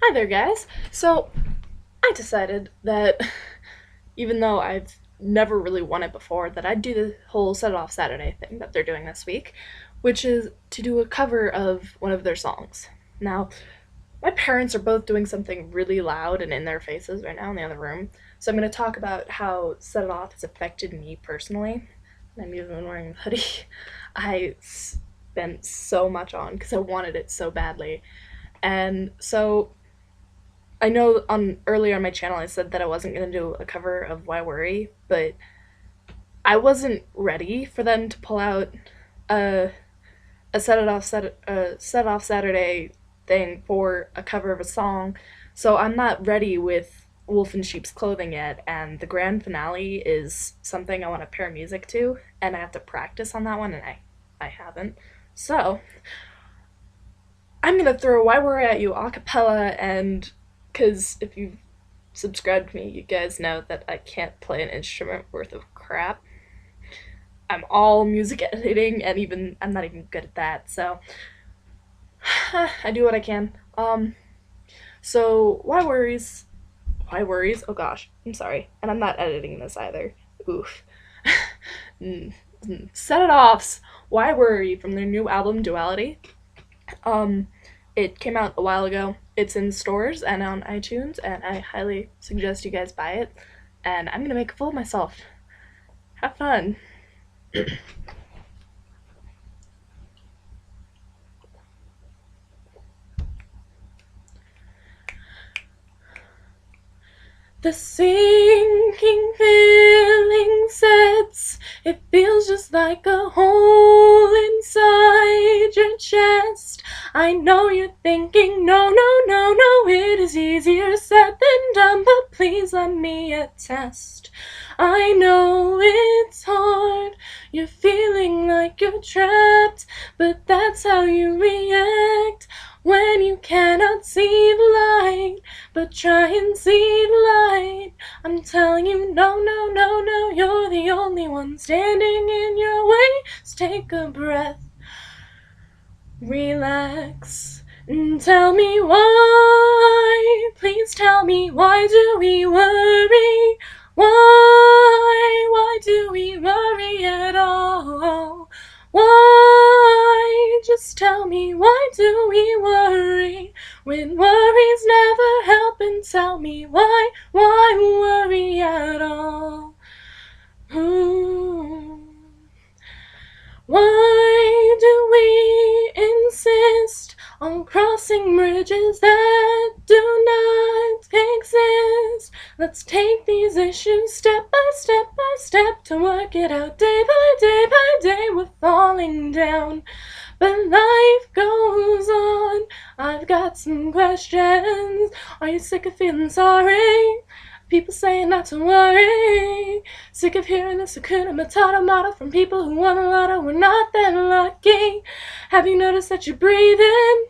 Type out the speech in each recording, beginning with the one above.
Hi there, guys. So, I decided that even though I've never really won it before, that I'd do the whole Set It Off Saturday thing that they're doing this week, which is to do a cover of one of their songs. Now, my parents are both doing something really loud and in their faces right now in the other room, so I'm going to talk about how Set It Off has affected me personally. And I'm even wearing a hoodie. I spent so much on because I wanted it so badly. And so I know on earlier on my channel I said that I wasn't gonna do a cover of Why Worry, but I wasn't ready for them to pull out a set off Saturday thing for a cover of a song, so I'm not ready with Wolf in Sheep's Clothing yet, and the grand finale is something I want to pair music to, and I have to practice on that one, and I haven't. So I'm gonna throw Why Worry at you a cappella, and because if you've subscribed to me, you guys know that I can't play an instrument worth of crap. I'm all music editing, and even I'm not even good at that. So I do what I can. So why worries? Why worries? Oh gosh, I'm sorry, and I'm not editing this either. Oof. Set it offs. Why worry from their new album Duality. Um, it came out a while ago. It's in stores and on iTunes, and I highly suggest you guys buy it. And I'm gonna make a fool of myself. Have fun. The sinking feeling sets. It feels just like a hole inside your chest. I know you're thinking, no, no, no, no, it is easier said than done, but please let me attest. I know it's hard, you're feeling like you're trapped, but that's how you react when you cannot see the light. But try and see the light. I'm telling you, no, no, no, no, you're the only one standing in your way. Just take a breath, relax, and tell me why. Please tell me, why do we worry? Why do we worry at all? Why? Just tell me, why do we worry when worries never help? And tell me why worry at all? Ooh. Why do we insist on crossing bridges that do not exist? Let's take these issues step by step by step to work it out day by day by day. We're falling down, but life goes on. I've got some questions. Are you sick of feeling sorry? People saying not to worry. Sick of hearing this Hakuna Matata motto from people who won a lotto. We're not that lucky. Have you noticed that you're breathing?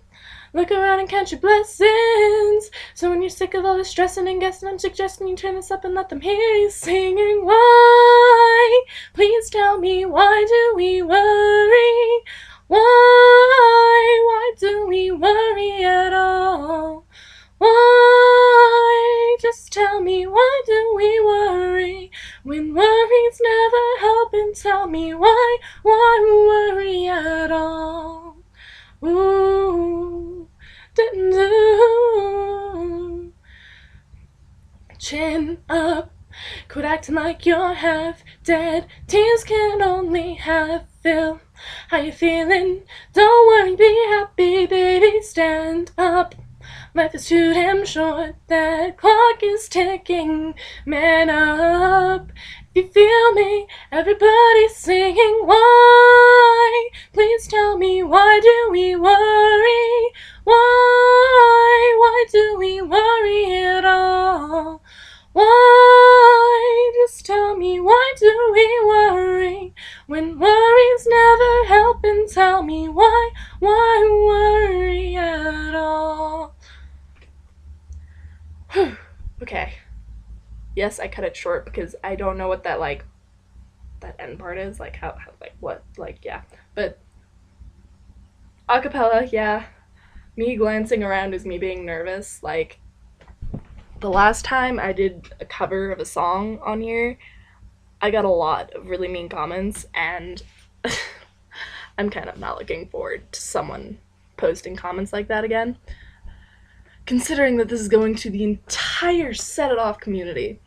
Look around and count your blessings. So when you're sick of all the stressing and guessing, I'm suggesting you turn this up and let them hear you singing. Why? Please tell me, why do we worry? Why do we worry at all? Why? Just tell me, why do we worry when worries never help? And tell me why worry at all? Ooh, do. Chin up, quit acting like you're half dead. Tears can only half fill how you feeling. Don't worry, be happy, baby, stand up. Life is too damn short, that clock is ticking, man up. If you feel me, everybody's singing. Why? Please tell me, why do we worry? Why do we worry at all? Why? Just tell me, why do we worry when worries never help? And tell me why worry at all? Okay. Yes, I cut it short because I don't know what that end part is, like how like what, like, yeah. But acapella, yeah. Me glancing around is me being nervous. Like, the last time I did a cover of a song on here, I got a lot of really mean comments, and I'm kind of not looking forward to someone posting comments like that again. Considering that this is going to the entire Set It Off community.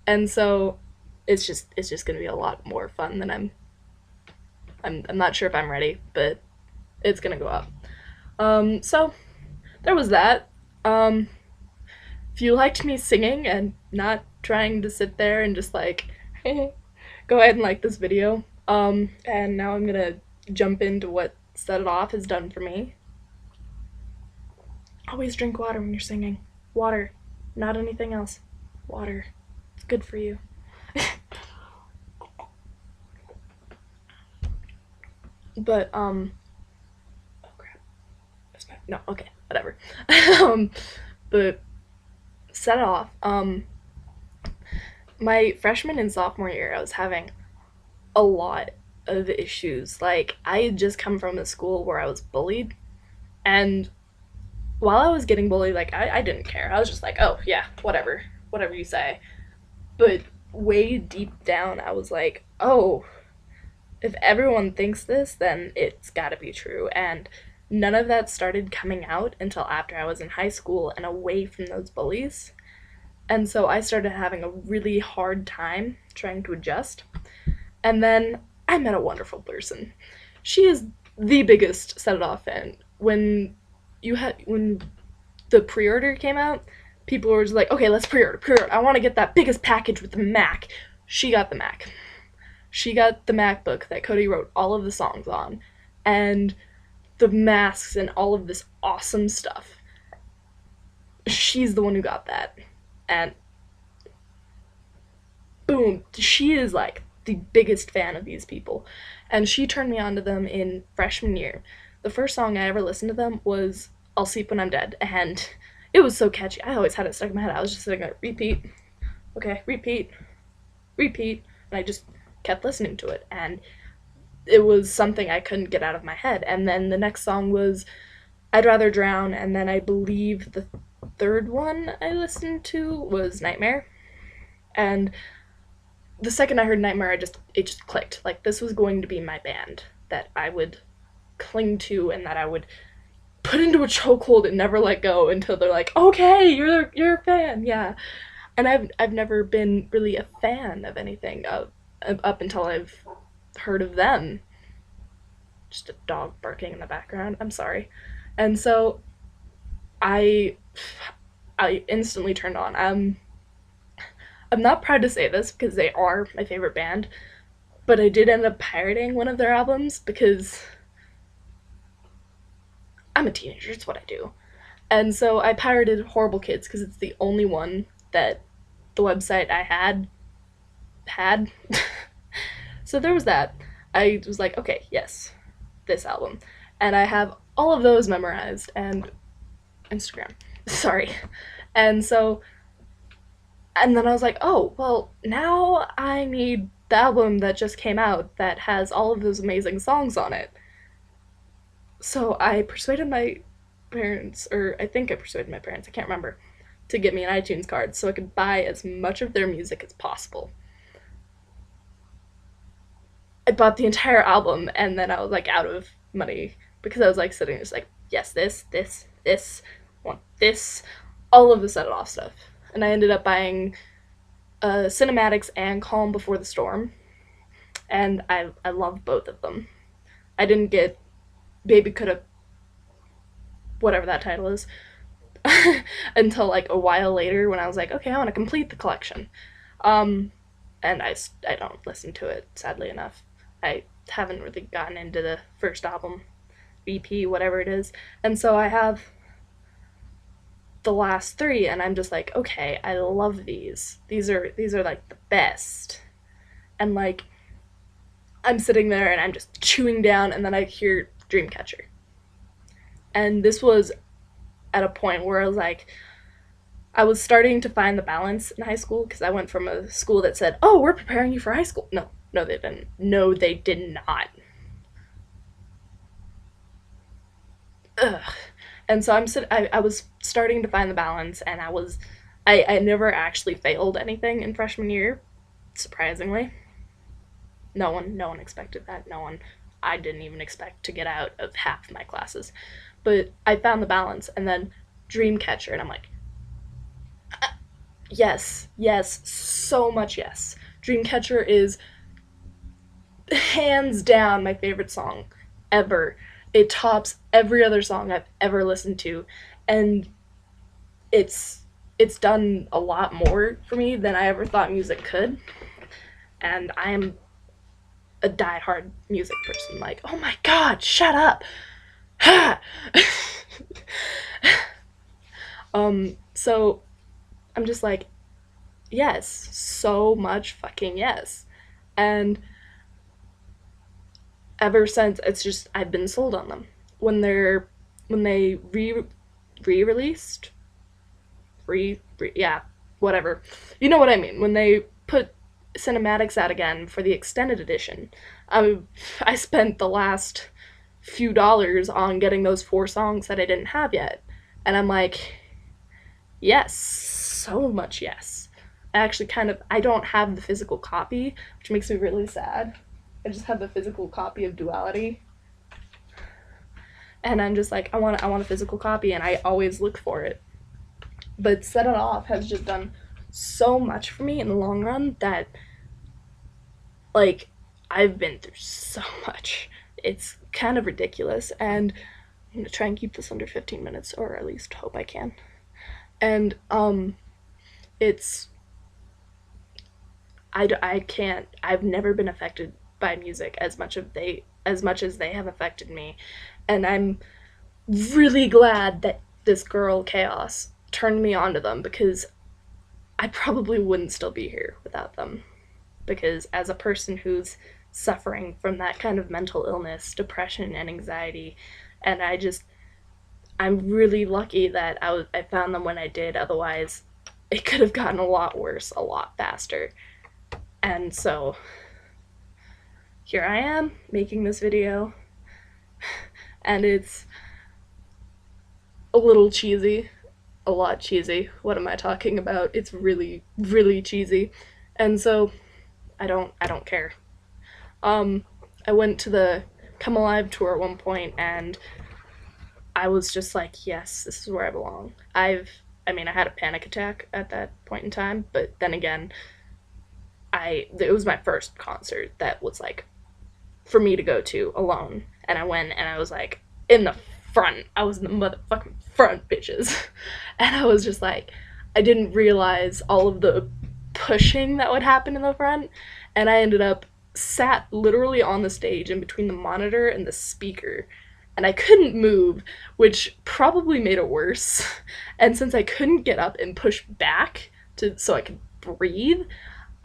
And so it's just gonna be a lot more fun than I'm not sure if I'm ready, but it's gonna go up. So there was that. If you liked me singing and not trying to sit there and just like go ahead and like this video. And now I'm gonna jump into what Set It Off has done for me. Always drink water when you're singing. Water, not anything else. Water. It's good for you. But oh crap. No, okay, whatever. But Set It Off. My freshman and sophomore year, I was having a lot of issues. Like, I had just come from a school where I was bullied, and while I was getting bullied, like, I didn't care. I was just like, oh yeah, whatever you say. But way deep down, I was like, oh, if everyone thinks this, then it's gotta be true. And none of that started coming out until after I was in high school and away from those bullies. And so I started having a really hard time trying to adjust. And then I met a wonderful person. She is the biggest Set It Off fan. When the pre-order came out, people were just like, okay, let's pre-order. I want to get that biggest package with the Mac. She got the Mac. She got the MacBook that Cody wrote all of the songs on, and the masks and all of this awesome stuff. She's the one who got that. And boom, she is like the biggest fan of these people. And she turned me on to them in freshman year. The first song I ever listened to them was I'll Sleep When I'm Dead, and it was so catchy. I always had it stuck in my head. I was just sitting there, repeat, okay, repeat, repeat, and I just kept listening to it, and it was something I couldn't get out of my head. And then the next song was I'd Rather Drown, and then I believe the third one I listened to was Nightmare. And the second I heard Nightmare, it just clicked. Like, this was going to be my band that I would cling to and that I would put into a chokehold and never let go until they're like, okay, you're a fan, yeah. And I've never been really a fan of anything up until I've heard of them. Just a dog barking in the background. I'm sorry. And so I instantly turned on. I'm not proud to say this because they are my favorite band, but I did end up pirating one of their albums because I'm a teenager, it's what I do. And so I pirated Horrible Kids because it's the only one that the website I had. So there was that. I was like, okay, yes, this album. And I have all of those memorized, and Instagram. Sorry. And so, and then I was like, oh, well, now I need the album that just came out that has all of those amazing songs on it. So I persuaded my parents, or I think I persuaded my parents, I can't remember, to get me an iTunes card so I could buy as much of their music as possible. I bought the entire album, and then I was like out of money because I was like sitting just like, yes, this, want this, all of the Set It Off stuff. And I ended up buying Cinematics and Calm Before the Storm, and I love both of them. I didn't get Baby Coulda, whatever that title is, until like a while later when I was like, okay, I want to complete the collection. And I don't listen to it, sadly enough. I haven't really gotten into the first album, EP, whatever it is. And so I have the last three, and I'm just like, okay, I love these. These are like the best. And like, I'm sitting there and I'm just chewing down, and then I hear Dreamcatcher. And this was at a point where I was like, I was starting to find the balance in high school because I went from a school that said, oh, we're preparing you for high school. No, they didn't. No, they did not. Ugh. And so I was starting to find the balance, and I never actually failed anything in freshman year, surprisingly. No one expected that. No one, I didn't even expect to get out of half my classes. But I found the balance, and then Dreamcatcher, and I'm like, yes, yes, so much yes. Dreamcatcher is hands down my favorite song ever. It tops every other song I've ever listened to, and it's it's done a lot more for me than I ever thought music could. And I am a diehard music person. Like, oh my god, shut up. So I'm just like, yes, so much fucking yes. And ever since, it's just I've been sold on them. When they re-released, yeah, whatever. You know what I mean? When they put cinematics out again for the extended edition, I spent the last few dollars on getting those 4 songs that I didn't have yet, and I'm like, yes, so much yes. I actually I don't have the physical copy, which makes me really sad. I just have the physical copy of Duality, and I'm just like, I want a physical copy, and I always look for it. But Set It Off has just done so much for me in the long run that, like, I've been through so much. It's kind of ridiculous, and I'm gonna try and keep this under 15 minutes, or at least hope I can. And it's I can't. I've never been affected by music as much as they have affected me, and I'm really glad that this girl Chaos turned me on to them, because I probably wouldn't still be here without them. Because as a person who's suffering from that kind of mental illness, depression, and anxiety, and I'm really lucky that I found them when I did. Otherwise, it could have gotten a lot worse a lot faster. And so here I am making this video, and it's a little cheesy, a lot cheesy. What am I talking about? It's really, really cheesy. And so I don't care. I went to the Come Alive tour at one point, and I was just like, yes, this is where I belong. I mean, I had a panic attack at that point in time, but then again, it was my first concert that was like for me to go to alone, and I went, and I was like in the front. I was in the motherfucking front, bitches. And I was just like, I didn't realize all of the pushing that would happen in the front, and I ended up sat literally on the stage in between the monitor and the speaker, and I couldn't move, which probably made it worse. And since I couldn't get up and push back so I could breathe,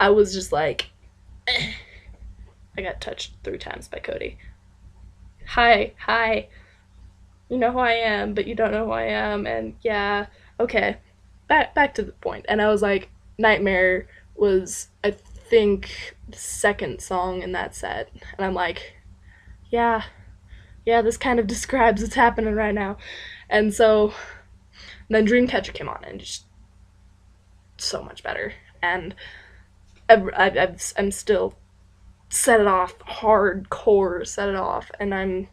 I was just like, eh. I got touched 3 times by Cody. Hi, you know who I am, but you don't know who I am, and yeah, okay, back to the point. And I was like, Nightmare was, I think, the second song in that set, and I'm like, yeah, this kind of describes what's happening right now. And so then Dreamcatcher came on, and just so much better. And I'm still Set It Off, hardcore Set It Off, and I'm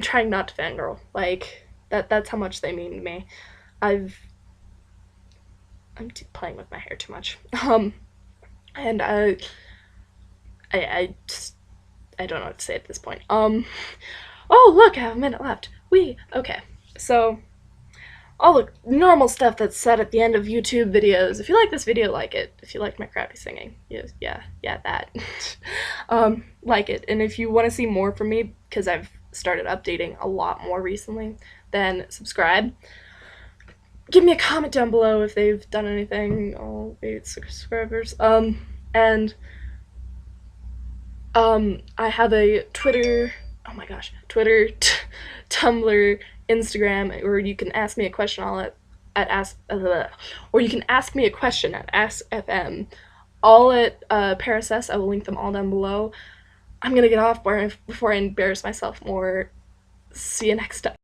trying not to fangirl. Like, that's how much they mean to me. I'm playing with my hair too much. And just, I don't know what to say at this point. Oh look, I have a minute left. Okay. So all the normal stuff that's said at the end of YouTube videos. If you like this video, like it. If you like my crappy singing, yeah, that. Like it. And if you want to see more from me, because I've started updating a lot more recently, then subscribe. Give me a comment down below if they've done anything. All 8 subscribers. And I have a Twitter. Oh my gosh, Twitter, Tumblr, Instagram, or you can ask me a question or you can ask me a question at AskFM, all at Parasus. I will link them all down below. I'm gonna get off before I embarrass myself more. See you next time.